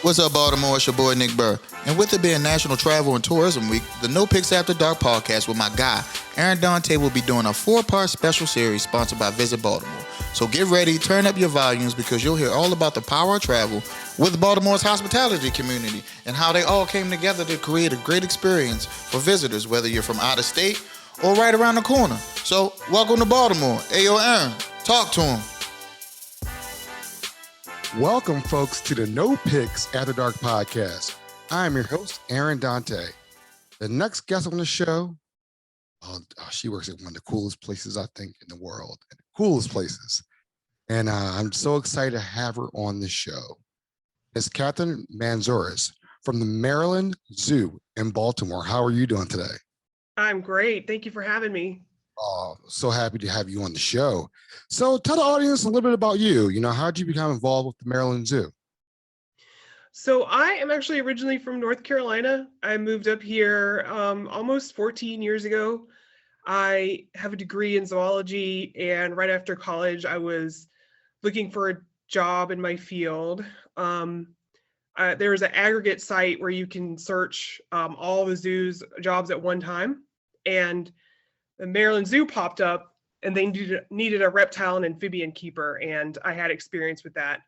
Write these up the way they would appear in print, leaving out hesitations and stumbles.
What's up, Baltimore? It's your boy, Nick Burr. And with it being National Travel and Tourism Week, the NoPixAfterDark podcast with my guy, Aaron Dante, will be doing a 4-part special series sponsored by Visit Baltimore. So get ready, turn up your volumes, because you'll hear all about the power of travel with Baltimore's hospitality community and how they all came together to create a great experience for visitors, whether you're from out of state or right around the corner. So welcome to Baltimore. Ayo, Aaron, talk to him. Welcome, folks, to the No Picks After Dark podcast. I'm your host, Aaron Dante. The next guest on the show, she works at one of the coolest places, I think, in the world. The coolest places. And I'm so excited to have her on the show. It's Katherine Manzouris from the Maryland Zoo in Baltimore. How are you doing today? I'm great. Thank you for having me. Oh, so happy to have you on the show. So tell the audience a little bit about you. How did you become involved with the Maryland Zoo? So I am actually originally from North Carolina. I moved up here almost 14 years ago. I have a degree in zoology, and right after college, I was looking for a job in my field. There was an aggregate site where you can search all the zoo's jobs at one time, and the Maryland Zoo popped up, and they needed a reptile and amphibian keeper, and I had experience with that.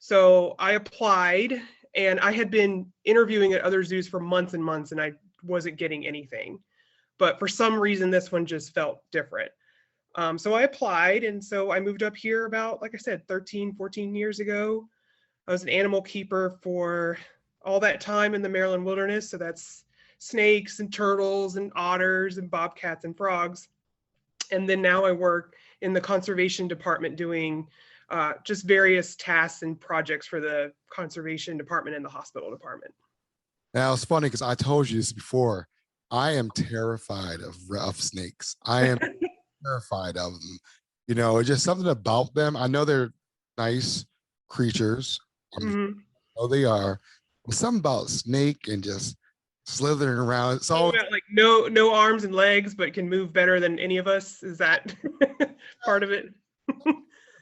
So I applied, and I had been interviewing at other zoos for months and months, and I wasn't getting anything. But for some reason, this one just felt different. So I applied, and so I moved up here about, like I said, 13, 14 years ago. I was an animal keeper for all that time in the Maryland wilderness, so that's snakes and turtles and otters and bobcats and frogs. And then now I work in the conservation department doing just various tasks and projects for the conservation department and the hospital department. Now, it's funny because I told you this before. I am terrified of snakes. I am terrified of them. It's just something about them. I know they're nice creatures. I know they are. But something about snake and just slithering around. It's all like no arms and legs, but can move better than any of us. Is that part of it?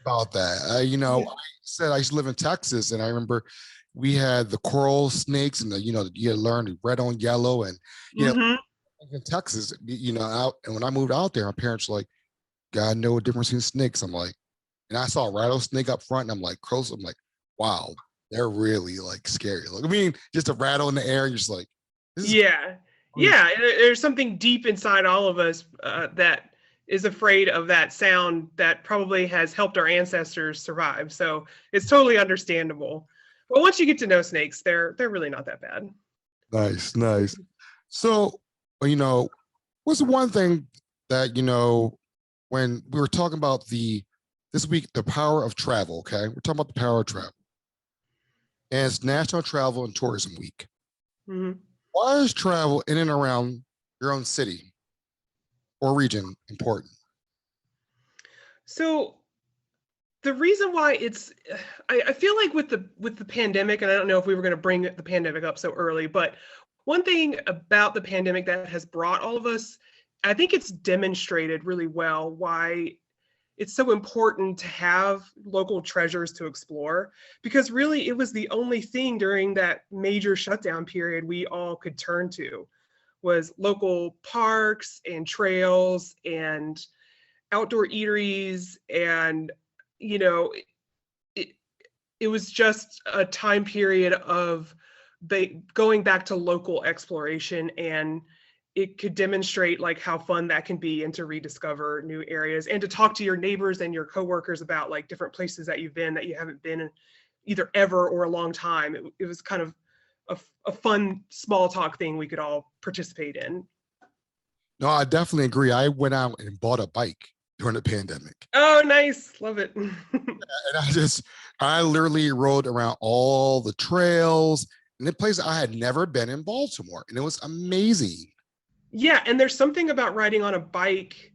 About that. I said I used to live in Texas, and I remember we had the coral snakes, and you learned red on yellow, and in Texas, out. And when I moved out there, my parents were like, "God, know a difference between snakes." I'm like, and I saw a rattlesnake up front, and I'm like, close. I'm like, wow, they're really like scary. Like, just a rattle in the air, you're just like. Yeah. There's something deep inside all of us that is afraid of that sound that probably has helped our ancestors survive. So it's totally understandable. But once you get to know snakes, they're really not that bad. Nice. So, what's the one thing that, when we were talking about this week, the power of travel, okay? We're talking about the power of travel. And it's National Travel and Tourism Week. Mm-hmm. Why is travel in and around your own city or region important? So the reason why I feel like with the pandemic, and I don't know if we were going to bring the pandemic up so early, but one thing about the pandemic that has brought all of us, I think it's demonstrated really well why it's so important to have local treasures to explore, because really it was the only thing during that major shutdown period we all could turn to was local parks and trails and outdoor eateries. And, it was just a time period of going back to local exploration, and it could demonstrate like how fun that can be and to rediscover new areas and to talk to your neighbors and your coworkers about like different places that you've been that you haven't been in either ever or a long time. It was kind of a fun small talk thing we could all participate in. No, I definitely agree. I went out and bought a bike during the pandemic. Oh, nice. Love it. And I literally rode around all the trails and the places I had never been in Baltimore. And it was amazing. Yeah, and there's something about riding on a bike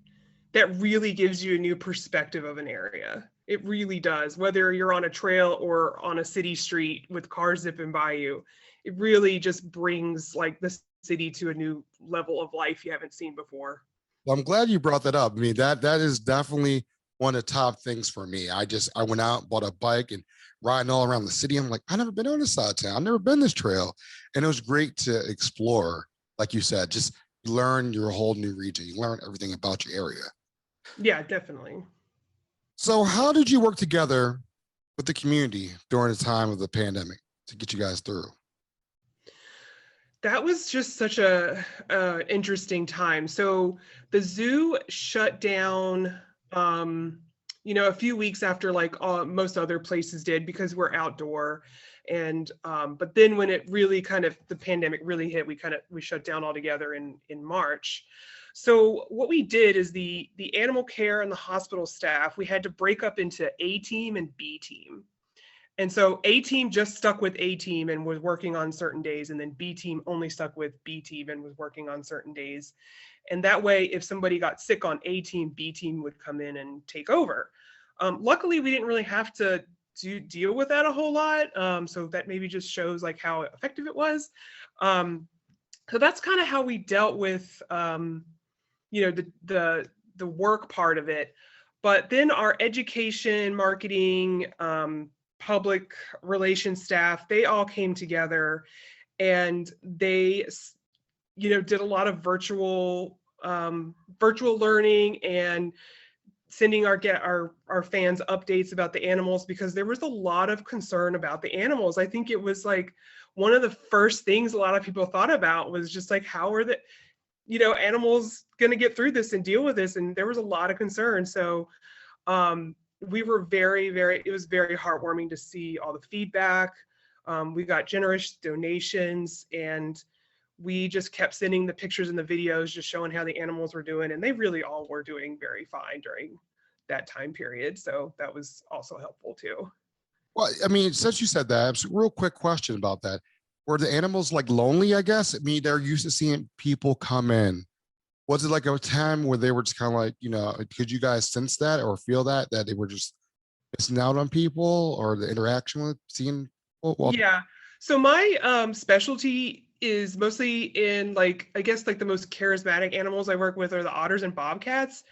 that really gives you a new perspective of an area. It really does. Whether you're on a trail or on a city street with cars zipping by you, it really just brings like the city to a new level of life you haven't seen before. Well, I'm glad you brought that up. That is definitely one of the top things for me. I went out, bought a bike, and riding all around the city. I'm like, I've never been on this side of town. I've never been this trail. And it was great to explore, like you said, just learn your whole new region. You learn everything about your area. Yeah, definitely. So how did you work together with the community during the time of the pandemic to get you guys through? That was just such a interesting time. So the zoo shut down, a few weeks after like most other places did because we're outdoor. And but then when it really the pandemic really hit, we shut down altogether in March. So what we did is the animal care and the hospital staff, we had to break up into A team and B team. And so A team just stuck with A team and was working on certain days, and then B team only stuck with B team and was working on certain days. And that way, if somebody got sick on A team, B team would come in and take over. Luckily, we didn't really have to deal with that a whole lot. So that maybe just shows like how effective it was. So that's kind of how we dealt with, the work part of it. But then our education, marketing, public relations staff, they all came together and they, did a lot of virtual learning and sending our fans updates about the animals, because there was a lot of concern about the animals. I think it was like one of the first things a lot of people thought about was just like, how are the, animals going to get through this and deal with this? And there was a lot of concern. So we were it was very heartwarming to see all the feedback. We got generous donations, and we just kept sending the pictures and the videos just showing how the animals were doing, and they really all were doing very fine during that time period. So that was also helpful too. Well, I mean, since you said that, a real quick question about that. Were the animals like lonely, I guess? I mean, they're used to seeing people come in. Was it like a time where they were just kind of like, could you guys sense that or feel that they were just missing out on people or the interaction with seeing people? Yeah. So my specialty is mostly in like, I guess like the most charismatic animals I work with are the otters and bobcats.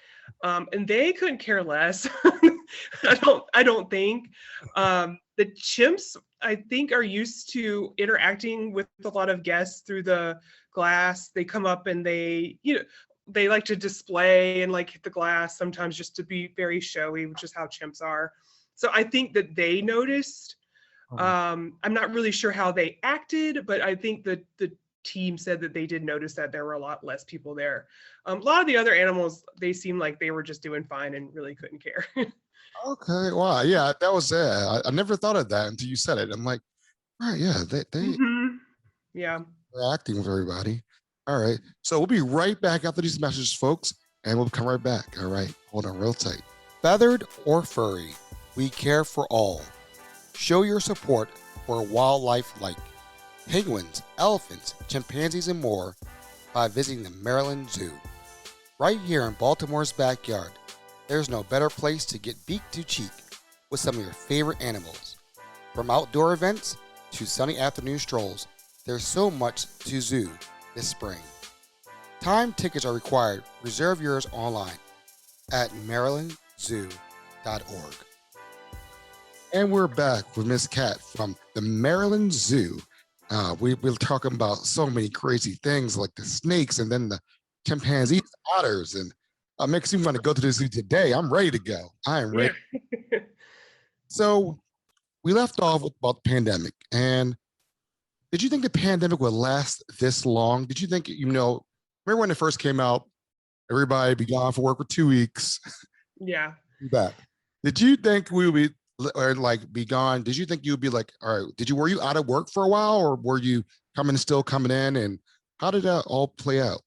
And they couldn't care less. I don't think. The chimps, I think, are used to interacting with a lot of guests through the glass. They come up and they like to display and like hit the glass sometimes just to be very showy, which is how chimps are. So I think that they noticed. I'm not really sure how they acted, but I think that the team said that they did notice that there were a lot less people there. A lot of the other animals, they seemed like they were just doing fine and really couldn't care. Okay, wow, yeah, that was it. I never thought of that until you said it. I'm like, all right, yeah, they Yeah. are acting with everybody. All right, so we'll be right back after these messages, folks, and we'll come right back. All right, hold on real tight. Feathered or furry, we care for all. Show your support for wildlife like penguins, elephants, chimpanzees, and more by visiting the Maryland Zoo. Right here in Baltimore's backyard, there's no better place to get beak to cheek with some of your favorite animals. From outdoor events to sunny afternoon strolls, there's so much to zoo this spring. Time tickets are required. Reserve yours online at marylandzoo.org. And we're back with Miss Kat from the Maryland Zoo. We're talking about so many crazy things like the snakes and then the chimpanzees, otters, and makes me want to go to the zoo today. I'm ready to go. I am ready. Yeah. So we left off about the pandemic. And did you think the pandemic would last this long? Did you think, remember when it first came out, everybody be gone for work for 2 weeks? Yeah. Back. Did you think we would be be gone? Did you think you'd be like, all right, were you out of work for a while, or were you still coming in, and how did that all play out?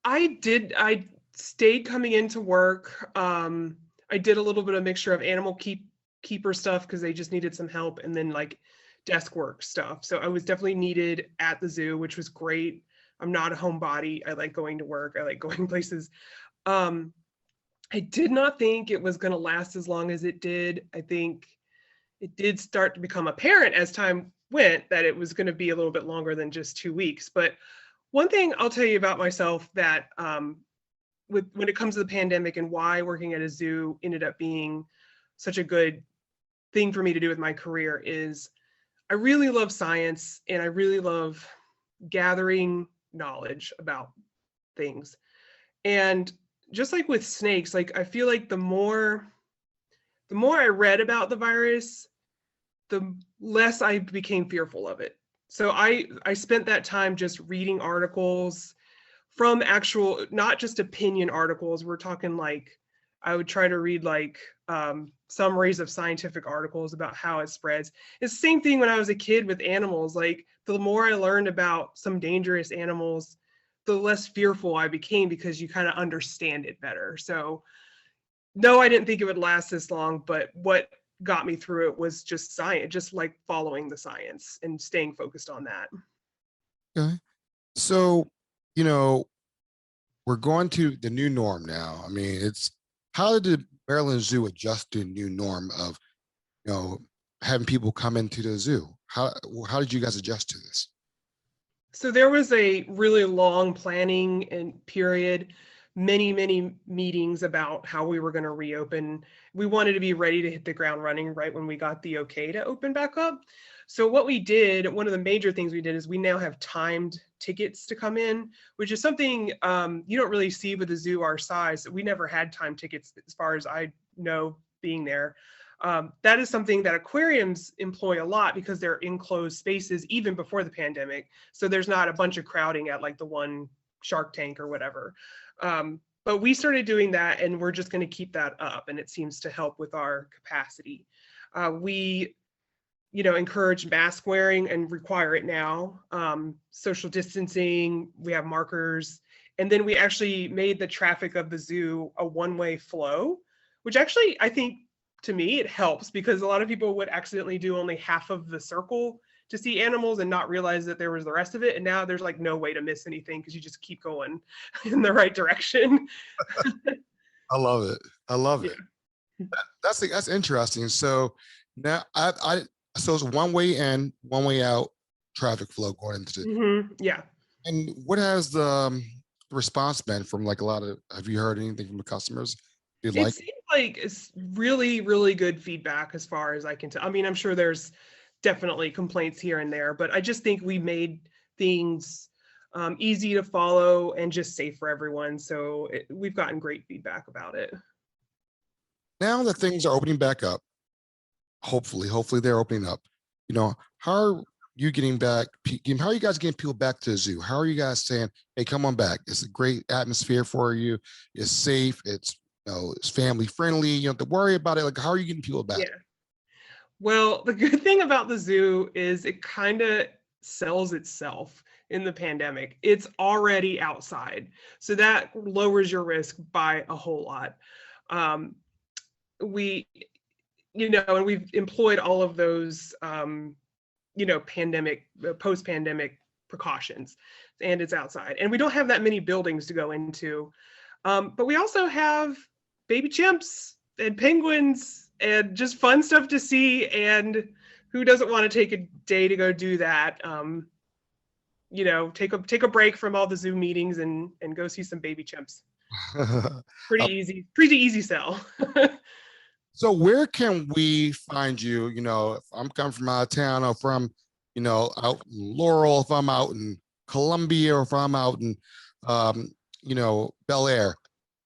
I stayed coming into work. I did a little bit of mixture of animal keeper stuff because they just needed some help, and then like desk work stuff. So I was definitely needed at the zoo, which was great. I'm not a homebody. I like going to work. I like going places. I did not think it was going to last as long as it did. I think it did start to become apparent as time went that it was going to be a little bit longer than just 2 weeks. But one thing I'll tell you about myself that when it comes to the pandemic and why working at a zoo ended up being such a good thing for me to do with my career is I really love science and I really love gathering knowledge about things. And just like with snakes, like I feel like the more I read about the virus, the less I became fearful of it. So I spent that time just reading articles from actual, not just opinion articles. We're talking like, I would try to read like summaries of scientific articles about how it spreads. It's the same thing when I was a kid with animals. Like the more I learned about some dangerous animals, the less fearful I became because you kind of understand it better. So no, I didn't think it would last this long, but what got me through it was just science, just like following the science and staying focused on that. Okay. So, we're going to the new norm now. I mean, how did the Maryland Zoo adjust to the new norm of, having people come into the zoo? How did you guys adjust to this? So there was a really long planning and period, many meetings about how we were going to reopen. We wanted to be ready to hit the ground running right when we got the okay to open back up. So what we did, one of the major things we did is we now have timed tickets to come in, which is something you don't really see with a zoo our size. We never had timed tickets as far as I know being there. That is something that aquariums employ a lot because they're enclosed spaces even before the pandemic. So there's not a bunch of crowding at like the one Shark Tank or whatever. But we started doing that and we're just going to keep that up, and it seems to help with our capacity. We encourage mask wearing and require it now. Social distancing, we have markers. And then we actually made the traffic of the zoo a one-way flow, which actually, I think, to me, it helps because a lot of people would accidentally do only half of the circle to see animals and not realize that there was the rest of it. And now there's like no way to miss anything because you just keep going in the right direction. I love it. I love it. That's interesting. So now so it's one way in, one way out traffic flow going into the Yeah. And what has the response been from like have you heard anything from the customers? It seems like it's really, really good feedback as far as I can tell. I mean, I'm sure there's definitely complaints here and there, but I just think we made things easy to follow and just safe for everyone. So we've gotten great feedback about it. Now that things are opening back up, hopefully they're opening up. How are you getting back? How are you guys getting people back to the zoo? How are you guys saying, "Hey, come on back"? It's a great atmosphere for you. It's safe. It's it's family friendly. You don't have to worry about it. Like, how are you getting people back? Yeah. Well, the good thing about the zoo is it kind of sells itself in the pandemic. It's already outside, so that lowers your risk by a whole lot. And we've employed all of those, post-pandemic precautions, and it's outside. And we don't have that many buildings to go into. But we also have baby chimps and penguins and just fun stuff to see. And who doesn't want to take a day to go do that? Take a break from all the Zoom meetings and go see some baby chimps. Pretty easy sell. So where can we find you? If I'm coming from out of town or from, out in Laurel, if I'm out in Columbia, or if I'm out in, Bel Air,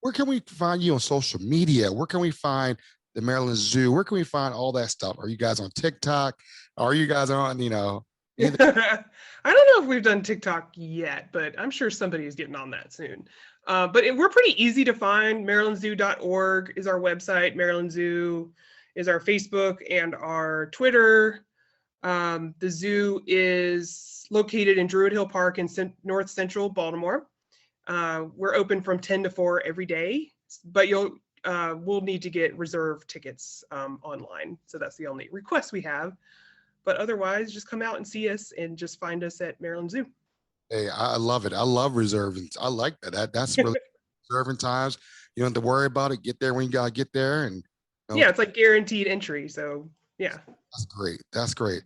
where can we find you on social media? Where can we find the Maryland Zoo? Where can we find all that stuff? Are you guys on TikTok? Are you guys on, I don't know if we've done TikTok yet, but I'm sure somebody is getting on that soon. But we're pretty easy to find. MarylandZoo.org is our website. Maryland Zoo is our Facebook and our Twitter. The zoo is located in Druid Hill Park in North Central Baltimore. We're open from 10 to 4 every day, but we'll need to get reserved tickets online. So that's the only request we have. But otherwise, just come out and see us and just find us at Maryland Zoo. Hey, I love it. I love reserving. I like that. That's really reserving times. You don't have to worry about it. Get there when you gotta get there, and yeah, it's like guaranteed entry. So yeah, that's great. That's great.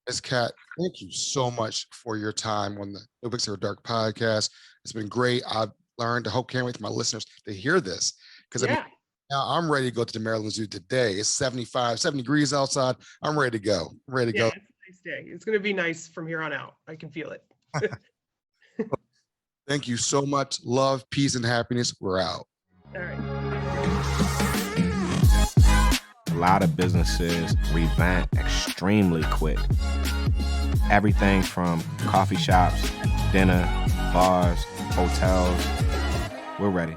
Miss Kat, thank you so much for your time on the NoPixAfterDark podcast. It's been great. I've learned. I can't wait for my listeners to hear this because Now I'm ready to go to the Maryland Zoo today. It's 75, 70 degrees outside. I'm ready to go. Yeah, it's a nice day. It's going to be nice from here on out. I can feel it. Thank you so much. Love, peace, and happiness. We're out. All right. A lot of businesses revamp extremely quick. Everything from coffee shops, dinner, bars, hotels. We're ready.